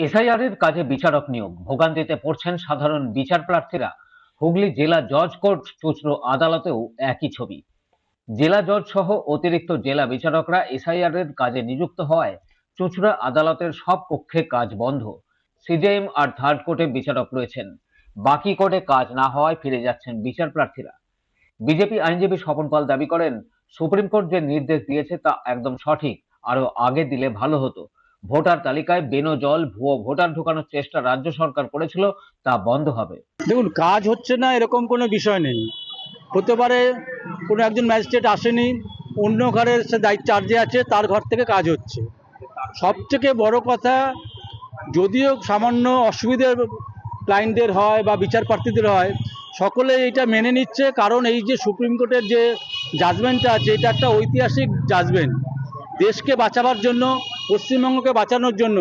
SIR এর কাজে বিচারক নিয়োগ ভোগান্তিতে পড়ছেন সাধারণ বিচার প্রার্থীরা। হুগলি জেলা জজ কোর্ট চুঁচুড়া আদালতেও একই ছবি। জেলা জজ সহ অতিরিক্ত জেলা বিচারকরা এসআইআর এর কাজে নিযুক্ত হওয়ায় চুঁচুড়া আদালতের সব কক্ষে কাজ বন্ধ। সিজেএম আর থার্ড কোর্টে বিচারক রয়েছেন, বাকি কোর্টে কাজ না হওয়ায় ফিরে যাচ্ছেন বিচার প্রার্থীরা। বিজেপি আইনজীবী স্বপন পাল দাবি করেন, সুপ্রিম কোর্ট যে নির্দেশ দিয়েছে তা একদম সঠিক, আরো আগে দিলে ভালো হতো। ভোটার তালিকায় বেনজল ভুয়ো ভোটার ঢোকানোর চেষ্টা রাজ্য সরকার করেছিল, তা বন্ধ হবে। দেখুন, কাজ হচ্ছে না এরকম কোনো বিষয় নেই। হতে পারে কোনো একজন ম্যাজিস্ট্রেট আসেনি, অন্য ঘরের সে দায়িত্ব চার্জে আছে, তার ঘর থেকে কাজ হচ্ছে। সবথেকে বড় কথা, যদিও সামান্য অসুবিধে ক্লায়েন্টদের হয় বা বিচার প্রার্থীদের হয়, সকলে এটা মেনে নিচ্ছে, কারণ এই যে সুপ্রিম কোর্টের যে জাজমেন্টটা আছে, এটা একটা ঐতিহাসিক জাজমেন্ট। দেশকে বাঁচাবার জন্য, পশ্চিমবঙ্গকে বাঁচানোর জন্য,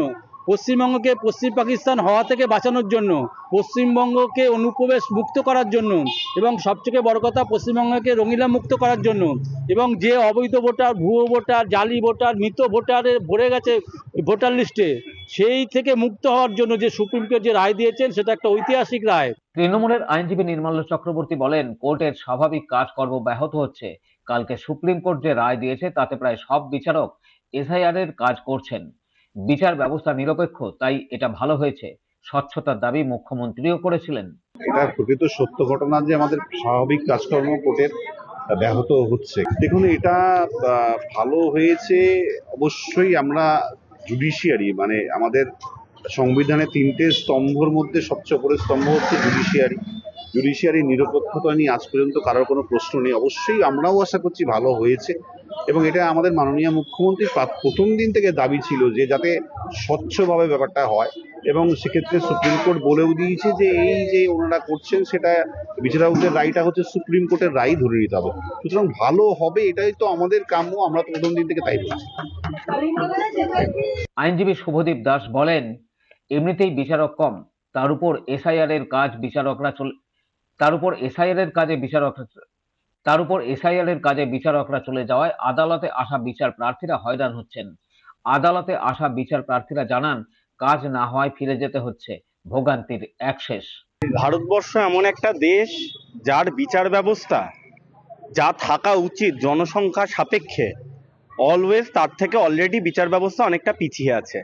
পশ্চিমবঙ্গকে পশ্চিম পাকিস্তান হওয়া থেকে বাঁচানোর জন্য, পশ্চিমবঙ্গকে অনুপ্রবেশ মুক্ত করার জন্য, এবং সবথেকে বড় কথা পশ্চিমবঙ্গকে রঙিলা মুক্ত করার জন্য, এবং যে অবৈধ ভোটার, ভুয়ো ভোটার, জালি ভোটার, মৃত ভোটারে ভরে গেছে ভোটার লিস্টে, সেই থেকে মুক্ত হওয়ার জন্য যে সুপ্রিম কোর্ট যে রায় দিয়েছেন, সেটা একটা ঐতিহাসিক রায়। তৃণমূলের আইনজীবী নির্মল চক্রবর্তী বলেন, কোর্টের স্বাভাবিক কাজকর্ম ব্যাহত হচ্ছে। কালকে সুপ্রিম কোর্ট যে রায় দিয়েছে তাতে প্রায় সব বিচারক এসআইআর এর কাজ করছেন। বিচার ব্যবস্থা নিরপেক্ষ, তাই এটা ভালো হয়েছে। স্বচ্ছতার দাবি মুখ্যমন্ত্রীও করেছিলেন। এটা প্রকৃত সত্য ঘটনা যে আমাদের স্বাভাবিক কাজকর্ম কোর্টের ব্যাহত হচ্ছে। দেখুন, এটা ভালো হয়েছে অবশ্যই। আমরা জুডিশিয়ারি মানে আমাদের সংবিধানে 3টে স্তম্ভর মধ্যে সবচেয়ে উপরের স্তম্ভ হচ্ছে জুডিশিয়ারি। জুডিশিয়ারি নিরপেক্ষতা নিয়ে আজ পর্যন্ত কারোর কোনো প্রশ্ন নেই। অবশ্যই আমরাও আশা করছি ভালো হয়েছে, এবং এটা আমাদের মাননীয় মুখ্যমন্ত্রীর প্রথম দিন থেকে দাবি ছিল যে যাতে স্বচ্ছভাবে ব্যাপারটা হয়, এবং সেক্ষেত্রে সুপ্রিম কোর্ট বলেও দিয়েছে যে এই যে ওনারা করছেন সেটা বিচারকদের রায়টা হচ্ছে সুপ্রিম কোর্টের রায় ধরে নিতে হবে। সুতরাং ভালো হবে, এটাই তো আমাদের কাম্য। আমরা তো প্রথম দিন থেকে তাই বলছি। আইনজীবী শুভদীপ দাস বলেন, এমনিতেই বিচারক কম, তার উপর এসআইআর এর কাজে বিচারকরা চলে যাওয়ায় আদালতে আসা বিচার প্রার্থীরা হয়রান হচ্ছেন। আদালতে আসা বিচার প্রার্থীরা জানান, কাজ না হওয়ায় ফিরে যেতে হচ্ছে। ভোগান্তির এক শেষ। ভারতবর্ষ এমন একটা দেশ যার বিচার ব্যবস্থা যা থাকা উচিত জনসংখ্যা সাপেক্ষে, অলওয়েজ তার থেকে অলরেডি বিচার ব্যবস্থা অনেকটা পিছিয়ে আছে।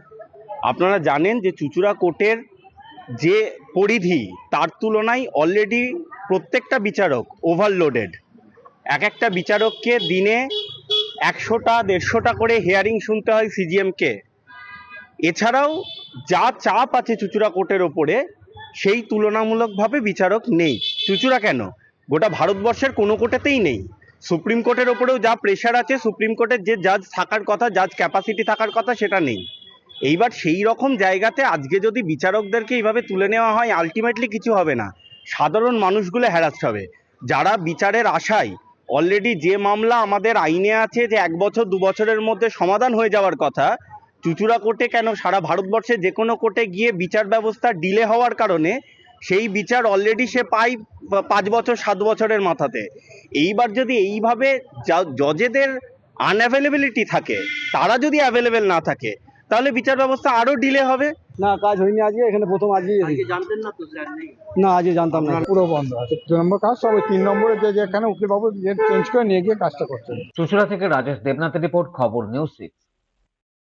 আপনারা জানেন যে চুঁচুড়া কোর্টের যে পরিধি, তার তুলনায় অলরেডি প্রত্যেকটা বিচারক ওভারলোডেড। একটা বিচারককে দিনে 100টা 150টা করে হিয়ারিং শুনতে হয় সিজিএমকে। এছাড়াও যা চাপ আছে চুঁচুড়া কোর্টের ওপরে, সেই তুলনামূলকভাবে বিচারক নেই। চুঁচুড়া কেন, গোটা ভারতবর্ষের কোনো কোর্টেতেই নেই। সুপ্রিম কোর্টের ওপরেও যা প্রেশার আছে, সুপ্রিম কোর্টের যে জাজ থাকার কথা, জাজ ক্যাপাসিটি থাকার কথা, সেটা নেই। এইবার সেই রকম জায়গাতে আজকে যদি বিচারকদেরকে এইভাবে তুলে নেওয়া হয়, আলটিমেটলি কিছু হবে না, সাধারণ মানুষগুলো হ্যারাস্ট হবে। যারা বিচারের আশায়, অলরেডি যে মামলা আমাদের আইনে আছে যে 1 বছর 2 বছরের মধ্যে সমাধান হয়ে যাওয়ার কথা, চুঁচুড়া কোর্টে কেন, সারা ভারতবর্ষে যে কোনো কোর্টে গিয়ে বিচার ব্যবস্থা ডিলে হওয়ার কারণে সেই বিচার অলরেডি সে পায় 5 বছর 7 বছরের মাথাতে। এইবার যদি এইভাবে জজেদের আনঅ্যাভেলেবিলিটি থাকে, তারা যদি অ্যাভেলেবেল না থাকে, তাহলে বিচার ব্যবস্থা আরো ডিলে হবে। না, কাজ হয়নি আজকে, এখানে প্রথম আজকে জানতেন না তো? না, আজকে জানতাম না। পুরো বন্ধ আছে। 2 নম্বর কাজ, সব 3 নম্বরে যেখানে উকিলবাবু চেঞ্জ করে নিয়ে গিয়ে কাজটা করছেন। চুঁচুড়া থেকে রাজেশ দেবনাথের রিপোর্ট, খবর নিউজ 6।